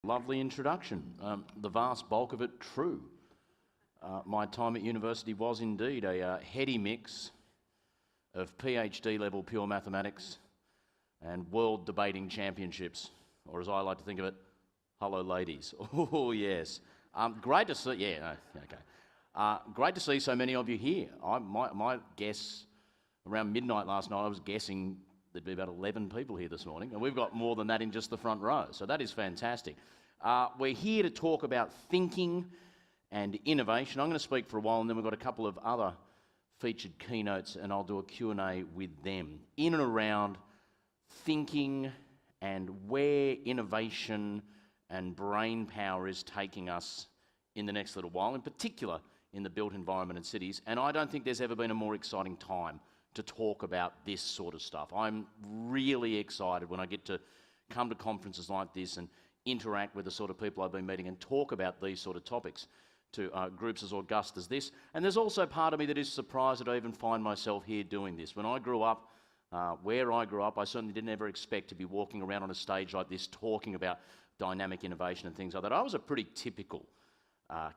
Lovely introduction. The vast bulk of it true. My time at university was indeed a heady mix of PhD level pure mathematics and world debating championships, or as I like to think of it, hello ladies. Oh yes. Great to see, great to see so many of you here. My guess, around midnight last night, I was guessing there'd be about 11 people here this morning, and we've got more than that in just the front row, so that is fantastic. We're here to talk about thinking and innovation. I'm going to speak for a while, and then we've got a couple of other featured keynotes, and I'll do a Q&A with them in and around thinking and where innovation and brain power is taking us in the next little while, in particular in the built environment and cities. And I don't think there's ever been a more exciting time to talk about this sort of stuff. I'm really excited when I get to come to conferences like this and interact with the sort of people I've been meeting and talk about these sort of topics to groups as august as this. And there's also part of me that is surprised that I even find myself here doing this. When I grew up, where I grew up, I certainly didn't ever expect to be walking around on a stage like this talking about dynamic innovation and things like that. I was a pretty typical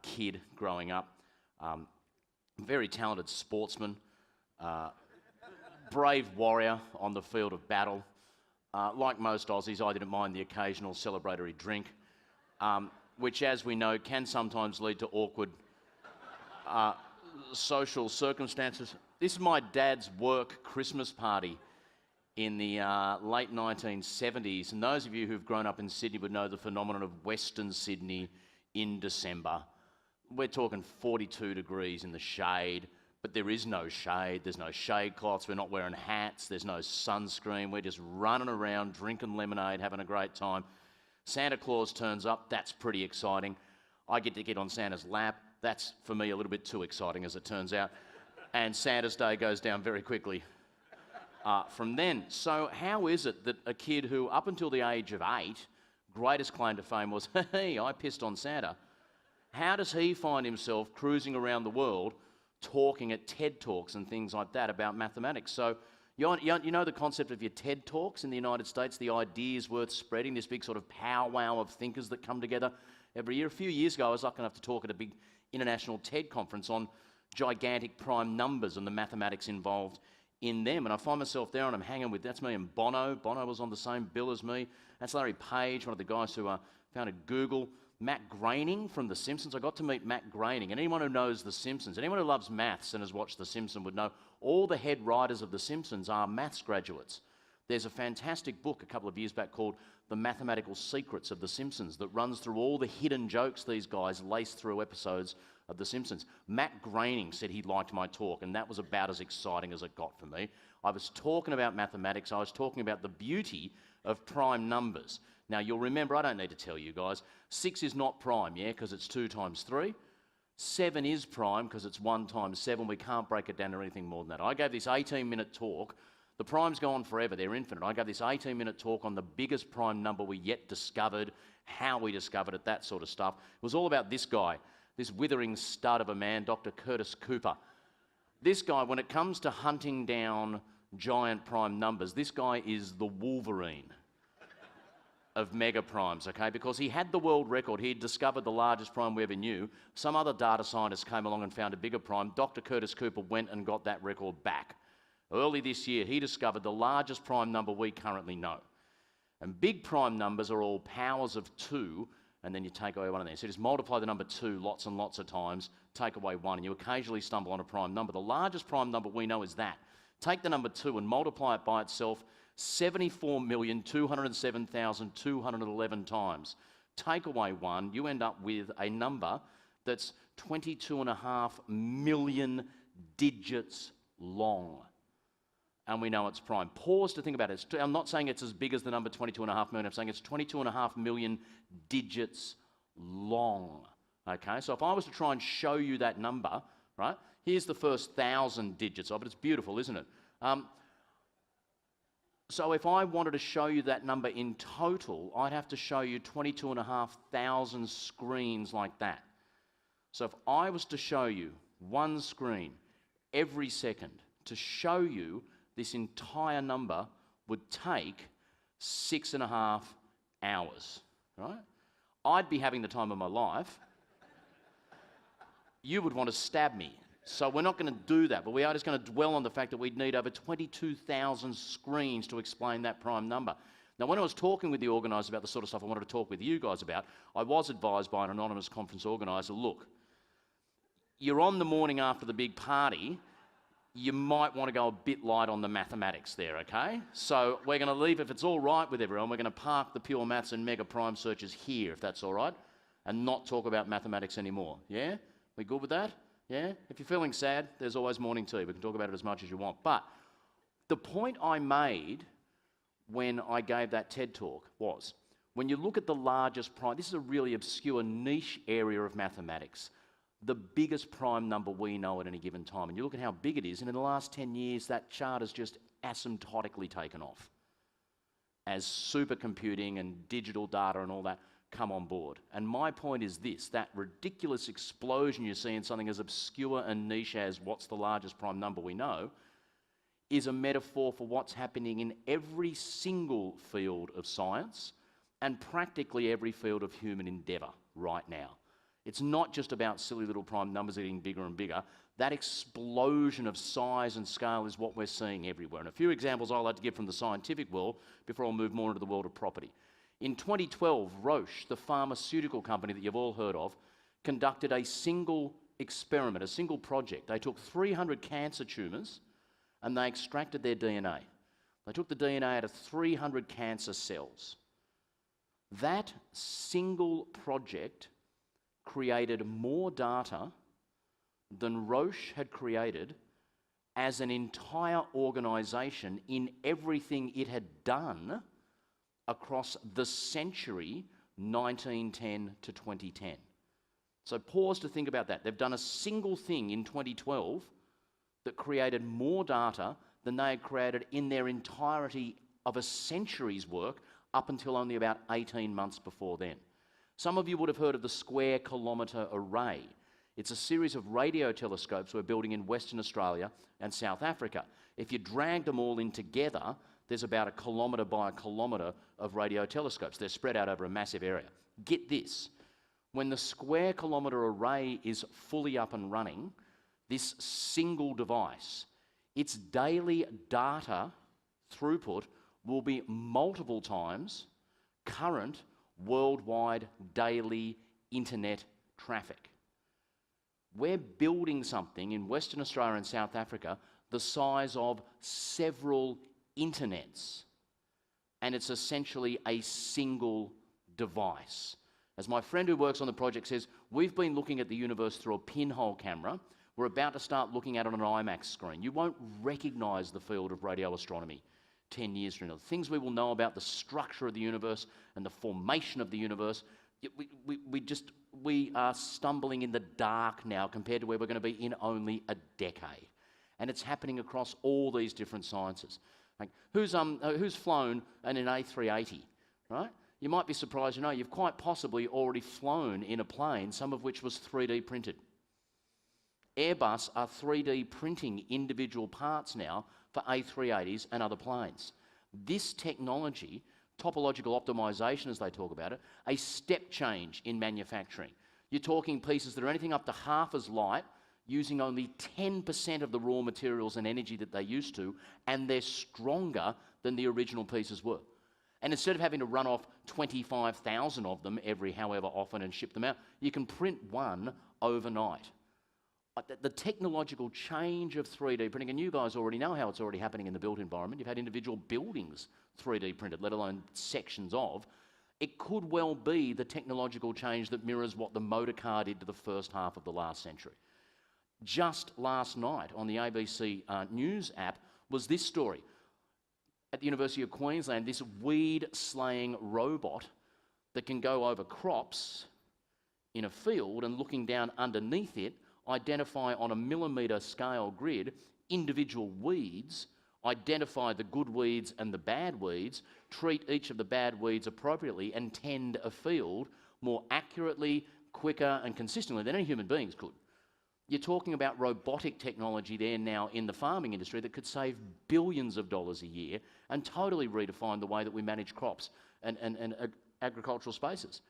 kid growing up. Very talented sportsman, brave warrior on the field of battle. Like most Aussies, I didn't mind the occasional celebratory drink, which, as we know, can sometimes lead to awkward social circumstances. This is my dad's work Christmas party in the late 1970s, and those of you who've grown up in Sydney would know the phenomenon of Western Sydney in December. We're talking 42 degrees in the shade, but there is no shade, there's no shade cloths, we're not wearing hats, there's no sunscreen, we're just running around, drinking lemonade, having a great time. Santa Claus turns up, that's pretty exciting. I get to get on Santa's lap, that's for me a little bit too exciting as it turns out. And Santa's day goes down very quickly from then. So how is it that a kid who, up until the age of 8, greatest claim to fame was, hey, I pissed on Santa, how does he find himself cruising around the world talking at TED Talks and things like that about mathematics? So you know the concept of your TED Talks in the United States, the ideas worth spreading, this big sort of powwow of thinkers that come together every year. A few years ago, I was lucky enough to talk at a big international TED conference on gigantic prime numbers and the mathematics involved in them. And I find myself there and I'm hanging with, that's me and Bono. Bono was on the same bill as me. That's Larry Page, one of the guys who founded Google. Matt Groening from The Simpsons. I got to meet Matt Groening. And anyone who knows The Simpsons, anyone who loves maths and has watched The Simpsons would know all the head writers of The Simpsons are maths graduates. There's a fantastic book a couple of years back called The Mathematical Secrets of The Simpsons that runs through all the hidden jokes these guys lace through episodes of The Simpsons. Matt Groening said he liked my talk, and that was about as exciting as it got for me. I was talking about mathematics. I was talking about the beauty of prime numbers. Now, you'll remember, I don't need to tell you guys, 6 is not prime, yeah, because it's 2 times 3. 7 is prime because it's 1 times 7. We can't break it down to anything more than that. I gave this 18-minute talk. The primes go on forever. They're infinite. I gave this 18-minute talk on the biggest prime number we yet discovered, how we discovered it, that sort of stuff. It was all about this guy, this withering stud of a man, Dr. Curtis Cooper. This guy, when it comes to hunting down giant prime numbers, this guy is the Wolverine of mega primes, okay? Because he had the world record. He'd discovered the largest prime we ever knew. Some other data scientist came along and found a bigger prime. Dr. Curtis Cooper went and got that record back. Early this year, he discovered the largest prime number we currently know. And big prime numbers are all powers of 2, and then you take away one of them. So just multiply the number 2 lots and lots of times, take away 1, and you occasionally stumble on a prime number. The largest prime number we know is that. Take the number 2 and multiply it by itself 74,207,211 times. Take away 1, you end up with a number that's 22.5 million digits long. And we know it's prime. Pause to think about it. I'm not saying it's as big as the number 22.5 million. I'm saying it's 22.5 million digits long. Okay, so if I was to try and show you that number, right, here's the first 1,000 digits of it. It's beautiful, isn't it? So if I wanted to show you that number in total, I'd have to show you 22,500 screens like that. So if I was to show you one screen every second, to show you this entire number would take 6.5 hours, right? I'd be having the time of my life. You would want to stab me. So we're not going to do that, but we are just going to dwell on the fact that we'd need over 22,000 screens to explain that prime number. Now, when I was talking with the organisers about the sort of stuff I wanted to talk with you guys about, I was advised by an anonymous conference organiser, look, you're on the morning after the big party, you might want to go a bit light on the mathematics there, okay? So we're going to leave, if it's all right with everyone, we're going to park the pure maths and mega prime searches here, if that's all right, and not talk about mathematics anymore, yeah? We good with that? Yeah? If you're feeling sad, there's always morning tea. We can talk about it as much as you want. But the point I made when I gave that TED talk was, when you look at the largest prime, this is a really obscure niche area of mathematics, the biggest prime number we know at any given time. And you look at how big it is, and in the last 10 years, that chart has just asymptotically taken off as supercomputing and digital data and all that come on board. And my point is this, that ridiculous explosion you see in something as obscure and niche as what's the largest prime number we know is a metaphor for what's happening in every single field of science and practically every field of human endeavour right now. It's not just about silly little prime numbers getting bigger and bigger. That explosion of size and scale is what we're seeing everywhere. And a few examples I'd like to give from the scientific world before I'll move more into the world of property. In 2012, Roche, the pharmaceutical company that you've all heard of, conducted a single experiment, a single project. They took 300 cancer tumours and they extracted their DNA. They took the DNA out of 300 cancer cells. That single project created more data than Roche had created as an entire organisation in everything it had done across the century 1910 to 2010. So pause to think about that. They've done a single thing in 2012 that created more data than they had created in their entirety of a century's work up until only about 18 months before then. Some of you would have heard of the Square Kilometre Array. It's a series of radio telescopes we're building in Western Australia and South Africa. If you drag them all in together, there's about 1 kilometre by 1 kilometre of radio telescopes. They're spread out over a massive area. Get this, when the Square Kilometre Array is fully up and running, this single device, its daily data throughput will be multiple times current worldwide daily internet traffic. We're building something in Western Australia and South Africa the size of several internets, and it's essentially a single device. As my friend who works on the project says, we've been looking at the universe through a pinhole camera. We're about to start looking at it on an IMAX screen. You won't recognise the field of radio astronomy 10 years from now. The things we will know about the structure of the universe and the formation of the universe, we are stumbling in the dark now compared to where we're going to be in only a decade. And it's happening across all these different sciences. Like, who's flown in an A380, right? You might be surprised to know you've quite possibly already flown in a plane, some of which was 3D printed. Airbus are 3D printing individual parts now for A380s and other planes. This technology, topological optimization as they talk about it, a step change in manufacturing. You're talking pieces that are anything up to half as light, using only 10% of the raw materials and energy that they used to, and they're stronger than the original pieces were. And instead of having to run off 25,000 of them every however often and ship them out, you can print one overnight. The technological change of 3D printing, and you guys already know how it's already happening in the built environment. You've had individual buildings 3D printed, let alone sections of. It could well be the technological change that mirrors what the motor car did to the first half of the last century. Just last night on the ABC News app was this story. At the University of Queensland, this weed-slaying robot that can go over crops in a field and looking down underneath it, identify on a millimetre scale grid individual weeds, identify the good weeds and the bad weeds, treat each of the bad weeds appropriately and tend a field more accurately, quicker and consistently than any human beings could. You're talking about robotic technology there now in the farming industry that could save billions of dollars a year and totally redefine the way that we manage crops and agricultural spaces.